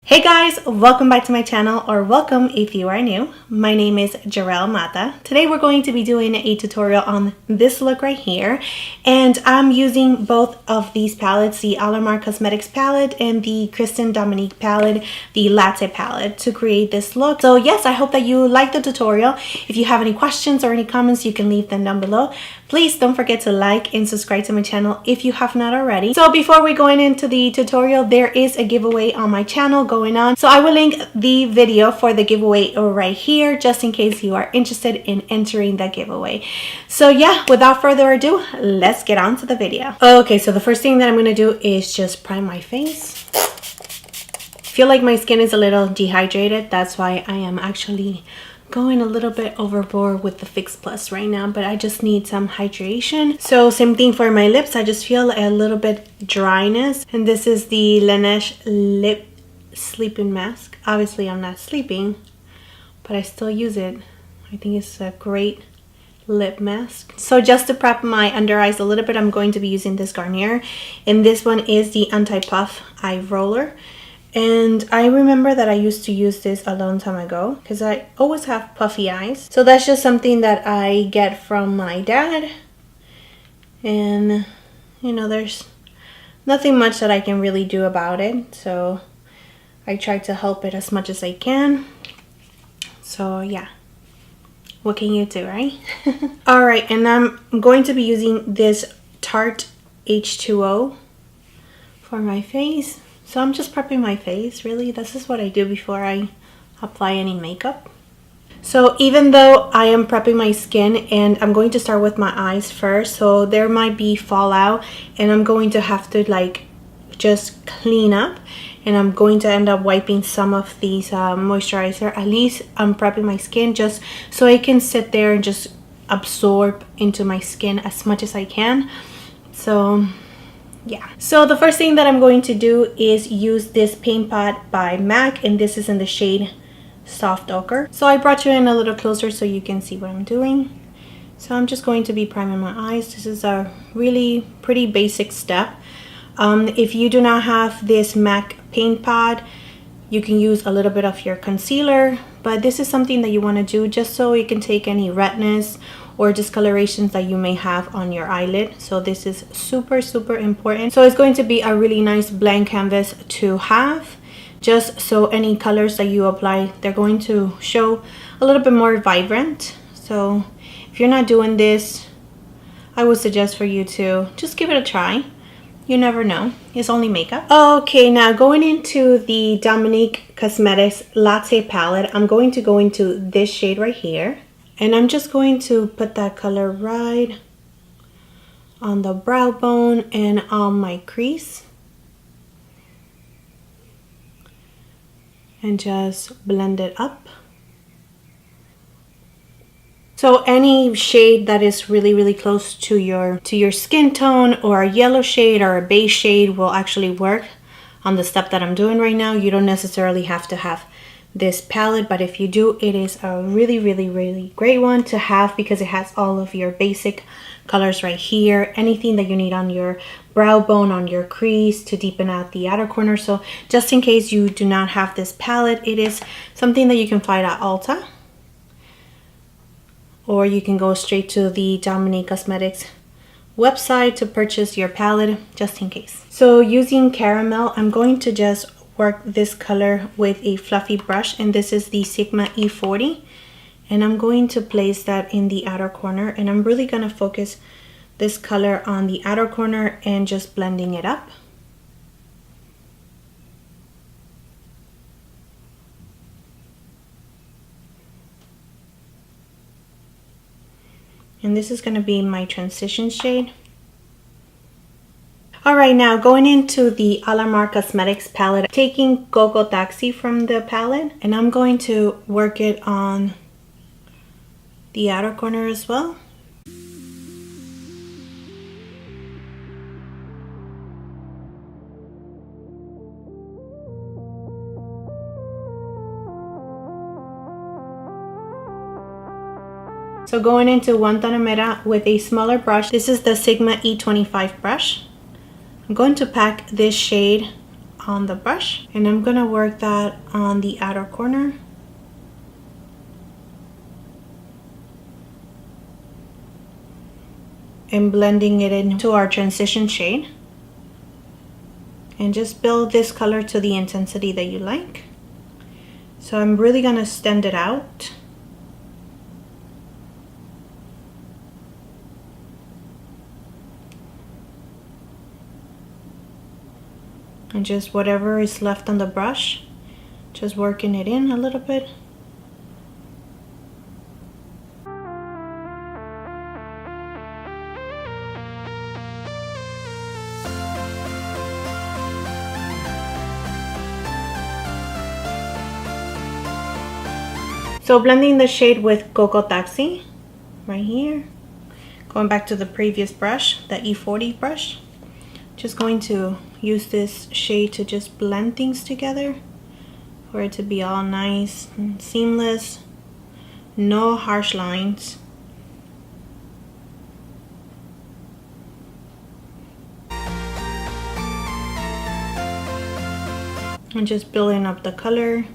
Hey guys, welcome back to my channel, or welcome if you are new. My name is Gerel Matta. Today we're going to be doing a tutorial on this look right here, and I'm using both of these palettes, the Alamar Cosmetics palette and the Dominique palette, the Latte palette, to create this look. So yes, I hope that you like the tutorial. If you have any questions or any comments, you can leave them down below. Please don't forget to like and subscribe to my channel if you have not already. So before we go into the tutorial, there is a giveaway on my channel going on. So I will link the video for the giveaway right here, just in case you are interested in entering that giveaway. So yeah, without further ado, let's get on to the video. Okay, so the first thing that I'm going to do is just prime my face. I feel like my skin is a little dehydrated. That's why I am actually going a little bit overboard with the Fix Plus right now, but I just need some hydration. So same thing for my lips. I just feel a little bit dryness, and this is the Laneige lip sleeping mask. Obviously I'm not sleeping, but I still use it. I think it's a great lip mask. So just to prep my under eyes a little bit, I'm going to be using this Garnier, and this one is the anti-puff eye roller. And I remember that I used to use this a long time ago because I always have puffy eyes. So that's just something that I get from my dad. And, you know, there's nothing much that I can really do about it. So I try to help it as much as I can. So yeah, what can you do, right? Alright, and I'm going to be using this Tarte H2O for my face. So I'm just prepping my face, really. This is what I do before I apply any makeup. So even though I am prepping my skin, and I'm going to start with my eyes first, so there might be fallout and I'm going to have to like just clean up, and I'm going to end up wiping some of these moisturizer. At least I'm prepping my skin just so it can sit there and just absorb into my skin as much as I can. So yeah, so the first thing that I'm going to do is use this paint pot by MAC, and this is in the shade Soft Ochre. So I brought you in a little closer so you can see what I'm doing. So I'm just going to be priming my eyes. This is a really pretty basic step. If you do not have this MAC paint pot, you can use a little bit of your concealer, but this is something that you want to do just so it can take any redness or discolorations that you may have on your eyelid. So this is super important. So it's going to be a really nice blank canvas to have, just so any colors that you apply, they're going to show a little bit more vibrant. So if you're not doing this, I would suggest for you to just give it a try. You never know, it's only makeup. Okay, now going into the Dominique Cosmetics Latte palette, I'm going to go into this shade right here. And I'm just going to put that color right on the brow bone and on my crease. And just blend it up. So any shade that is really close to your skin tone, or a yellow shade or a beige shade, will actually work on the step that I'm doing right now. You don't necessarily have to have this palette, but if you do, it is a really great one to have because it has all of your basic colors right here, anything that you need on your brow bone, on your crease, to deepen out the outer corner. So just in case you do not have this palette, it is something that you can find at Ulta, or you can go straight to the Dominique Cosmetics website to purchase your palette, just in case. So using caramel, I'm going to just work this color with a fluffy brush, and this is the Sigma E40, and I'm going to place that in the outer corner, and I'm really going to focus this color on the outer corner and just blending it up. And this is going to be my transition shade. Alright, now going into the Alamar Cosmetics palette, taking Koko Taxi from the palette, and I'm going to work it on the outer corner as well. So going into Guantanamera with a smaller brush, this is the Sigma E25 brush. I'm going to pack this shade on the brush, and I'm gonna work that on the outer corner. And blending it into our transition shade. And just build this color to the intensity that you like. So I'm really gonna stand it out. And just whatever is left on the brush, just working it in a little bit. So blending the shade with Koko Taxi right here. Going back to the previous brush, the E40 brush. Just going to use this shade to just blend things together for it to be all nice and seamless. No harsh lines. And just building up the color.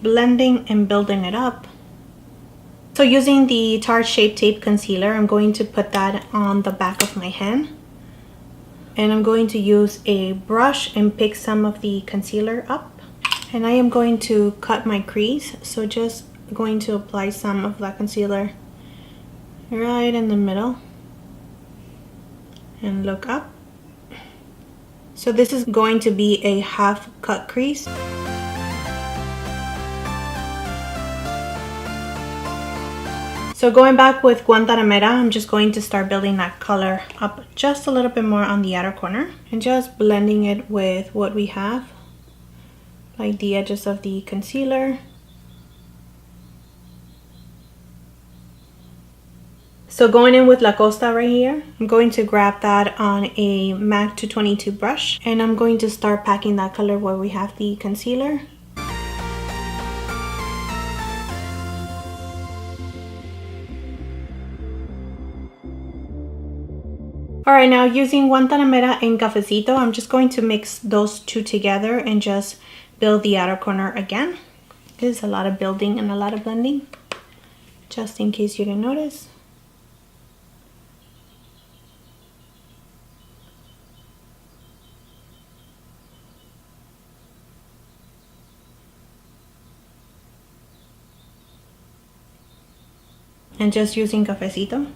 Blending and building it up. So using the Tarte Shape Tape Concealer, I'm going to put that on the back of my hand. And I'm going to use a brush and pick some of the concealer up. And I am going to cut my crease. So just going to apply some of that concealer right in the middle. And look up. So this is going to be a half cut crease. So going back with Guantanamera, I'm just going to start building that color up just a little bit more on the outer corner. And just blending it with what we have. Like the edges of the concealer. So going in with La Costa right here, I'm going to grab that on a MAC 222 brush. And I'm going to start packing that color where we have the concealer. Alright, now using Guantanamera and Cafecito, I'm just going to mix those two together and just build the outer corner again. There's a lot of building and a lot of blending, just in case you didn't notice. And just using Cafecito.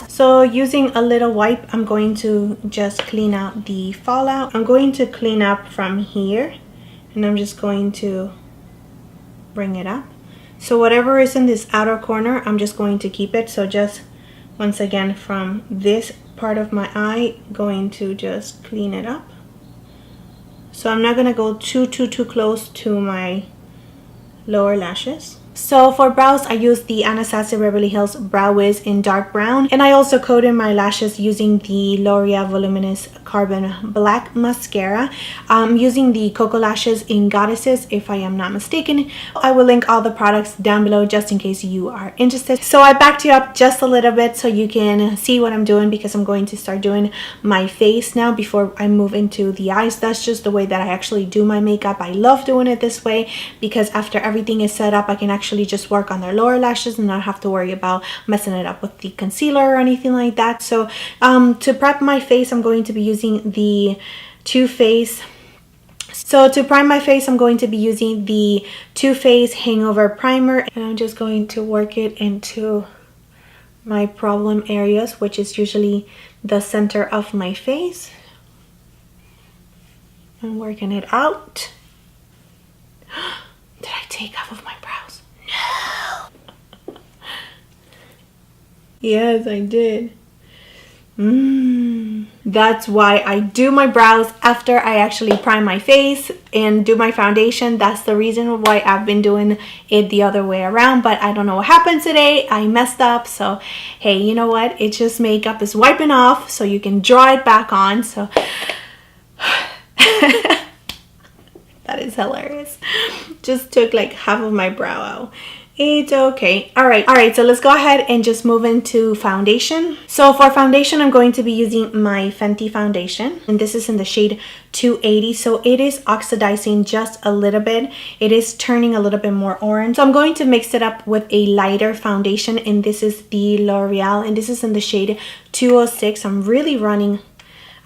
So using a little wipe, I'm going to just clean out the fallout. I'm going to clean up from here, and I'm just going to bring it up. So whatever is in this outer corner, I'm just going to keep it. So just once again from this part of my eye, going to just clean it up. So I'm not gonna go too close to my lower lashes. So for brows, I use the Anastasia Beverly Hills Brow Wiz in dark brown. And I also coated my lashes using the L'Oreal Voluminous Carbon Black Mascara. I'm using the Koko lashes in Goddesses, if I am not mistaken. I will link all the products down below just in case you are interested. So I backed you up just a little bit so you can see what I'm doing, because I'm going to start doing my face now before I move into the eyes. That's just the way that I actually do my makeup. I love doing it this way because after everything is set up, I can actually just work on their lower lashes and not have to worry about messing it up with the concealer or anything like that. So to prep my face, I'm going to be using the Too Faced. So to prime my face, I'm going to be using the Too Faced Hangover Primer, and I'm just going to work it into my problem areas, which is usually the center of my face. I'm working it out. Did I take half of my brows? No! Yes, I did. That's why I do my brows after I actually prime my face and do my foundation. That's the reason why I've been doing it the other way around, but I don't know what happened today. I messed up, so hey, you know what? It's just makeup is wiping off so you can draw it back on. So that is hilarious. Just took like half of my brow out. It's okay. All right, so let's go ahead and just move into foundation. So for foundation, I'm going to be using my Fenty foundation, and this is in the shade 280. So it is oxidizing just a little bit. It is turning a little bit more orange. So I'm going to mix it up with a lighter foundation, and this is the L'Oreal, and this is in the shade 206. I'm really running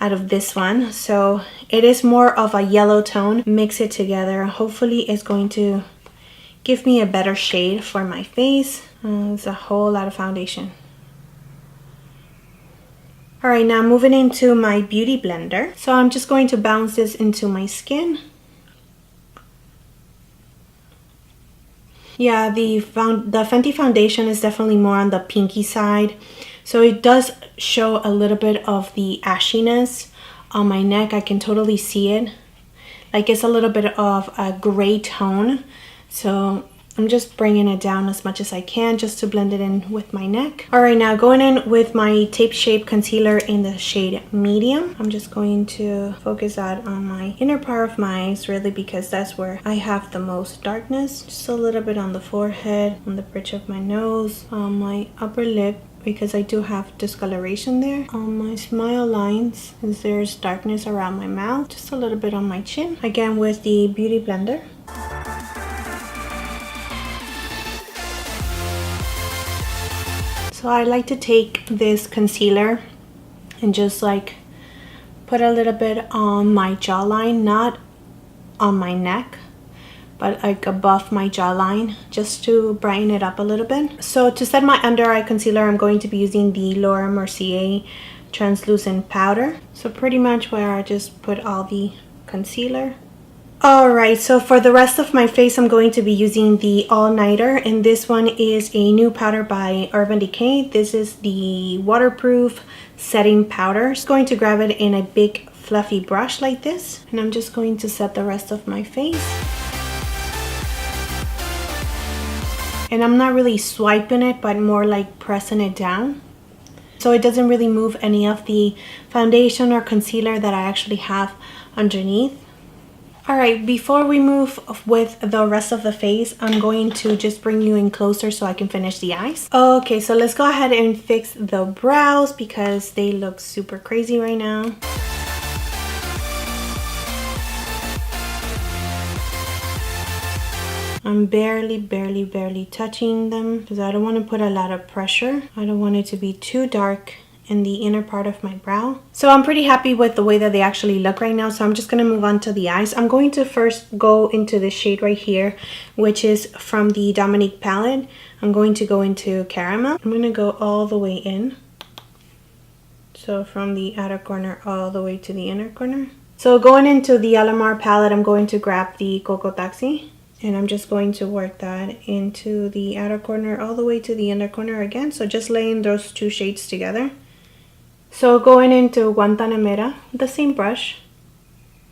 out of this one, so it is more of a yellow tone. Mix it together. Hopefully it's going to give me a better shade for my face. It's a whole lot of foundation. All right, now moving into my beauty blender. So I'm just going to bounce this into my skin. Yeah, the Fenty foundation is definitely more on the pinky side. So it does show a little bit of the ashiness on my neck. I can totally see it. Like it's a little bit of a gray tone. So I'm just bringing it down as much as I can just to blend it in with my neck. All right, now going in with my Tape Shape concealer in the shade medium. I'm just going to focus that on my inner part of my eyes, really, because that's where I have the most darkness. Just a little bit on the forehead, on the bridge of my nose, on my upper lip, because I do have discoloration there. On my smile lines, since there's darkness around my mouth. Just a little bit on my chin. Again with the Beauty Blender. So I like to take this concealer and just like put a little bit on my jawline, not on my neck, but like above my jawline, just to brighten it up a little bit. So to set my under eye concealer, I'm going to be using the Laura Mercier translucent powder. So pretty much where I just put all the concealer. Alright, so for the rest of my face, I'm going to be using the All Nighter, and this one is a new powder by Urban Decay. This is the waterproof setting powder. Just going to grab it in a big fluffy brush like this, and I'm just going to set the rest of my face. And I'm not really swiping it, but more like pressing it down, so it doesn't really move any of the foundation or concealer that I actually have underneath. Alright, before we move with the rest of the face, I'm going to just bring you in closer so I can finish the eyes. Okay, so let's go ahead and fix the brows because they look super crazy right now. I'm barely touching them because I don't want to put a lot of pressure. I don't want it to be too dark in the inner part of my brow. So I'm pretty happy with the way that they actually look right now. So I'm just going to move on to the eyes. I'm going to first go into the shade right here, which is from the Dominique palette. I'm going to go into Caramel. I'm going to go all the way in. So from the outer corner all the way to the inner corner. So going into the Alamar palette, I'm going to grab the Koko Taxi. And I'm just going to work that into the outer corner all the way to the inner corner again. So just laying those two shades together. So going into Guantanamera, the same brush.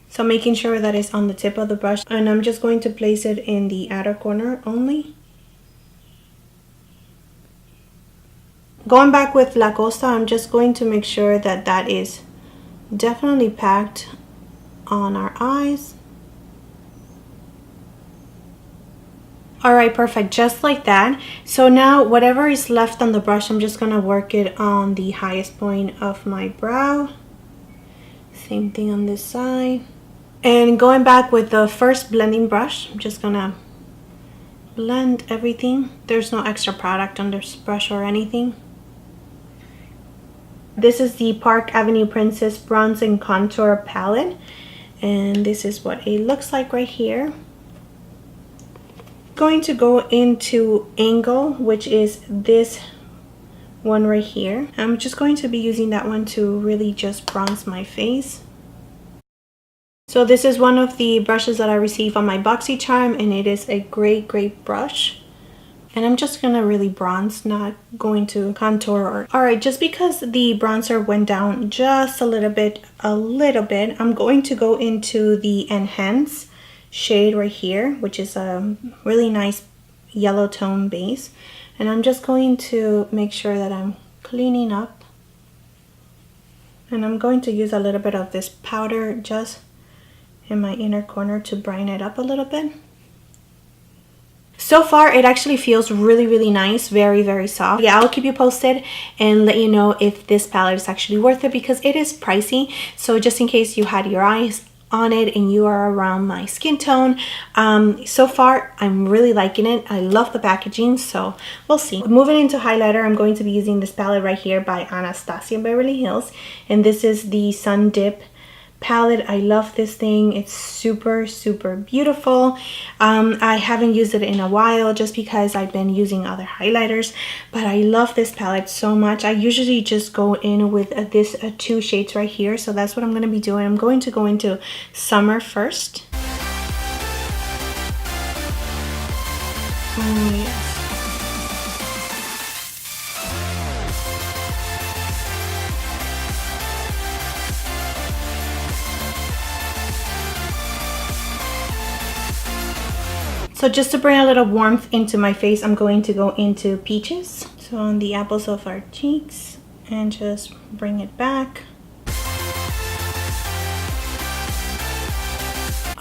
So making sure that it's on the tip of the brush. And I'm just going to place it in the outer corner only. Going back with La Costa, I'm just going to make sure that that is definitely packed on our eyes. Alright, perfect, just like that. So now whatever is left on the brush, I'm just gonna work it on the highest point of my brow. Same thing on this side. And going back with the first blending brush, I'm just gonna blend everything. There's no extra product on this brush or anything. This is the Park Avenue Princess Bronze and Contour palette. And this is what it looks like right here. Going to go into Angle, which is this one right here. I'm just going to be using that one to really just bronze my face. So this is one of the brushes that I received on my BoxyCharm, and it is a great brush. And I'm just gonna really bronze, not going to contour. Alright, just because the bronzer went down just a little bit, I'm going to go into the Enhance shade right here, which is a really nice yellow tone base, and I'm just going to make sure that I'm cleaning up, and I'm going to use a little bit of this powder just in my inner corner to brighten it up a little bit. So far, it actually feels really nice, very soft. Yeah, I'll keep you posted and let you know if this palette is actually worth it, because it is pricey. So just in case you had your eyes on it and you are around my skin tone, so far I'm really liking it. I love the packaging, so we'll see. Moving into highlighter, I'm going to be using this palette right here by Anastasia Beverly Hills, and this is the Sun Dip palette. I love this thing. It's super beautiful. I haven't used it in a while just because I've been using other highlighters, but I love this palette so much. I usually just go in with this two shades right here, so that's what I'm going to be doing. I'm going to go into Summer first. Oh yes. So just to bring a little warmth into my face, I'm going to go into Peaches. So on the apples of our cheeks, and just bring it back.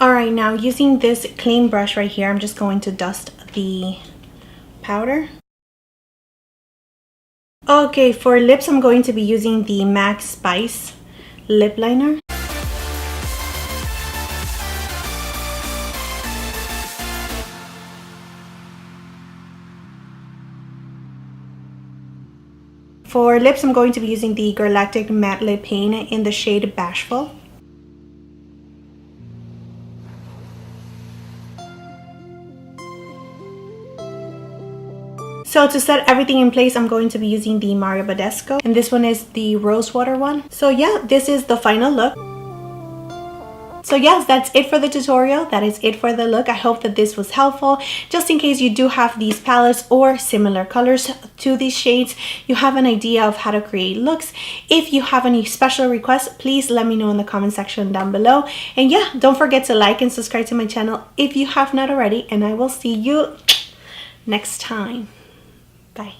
Alright, now using this clean brush right here, I'm just going to dust the powder. Okay, for lips, I'm going to be using the MAC Spice lip liner. For lips, I'm going to be using the Girlactik Matte Lip Paint in the shade Bashful. So to set everything in place, I'm going to be using the Mario Bedescou, and this one is the rose water one. So yeah, this is the final look. So yes, that's it for the tutorial. That is it for the look. I hope that this was helpful. Just in case you do have these palettes or similar colors to these shades, you have an idea of how to create looks. If you have any special requests, please let me know in the comment section down below. And yeah, don't forget to like and subscribe to my channel if you have not already. And I will see you next time. Bye.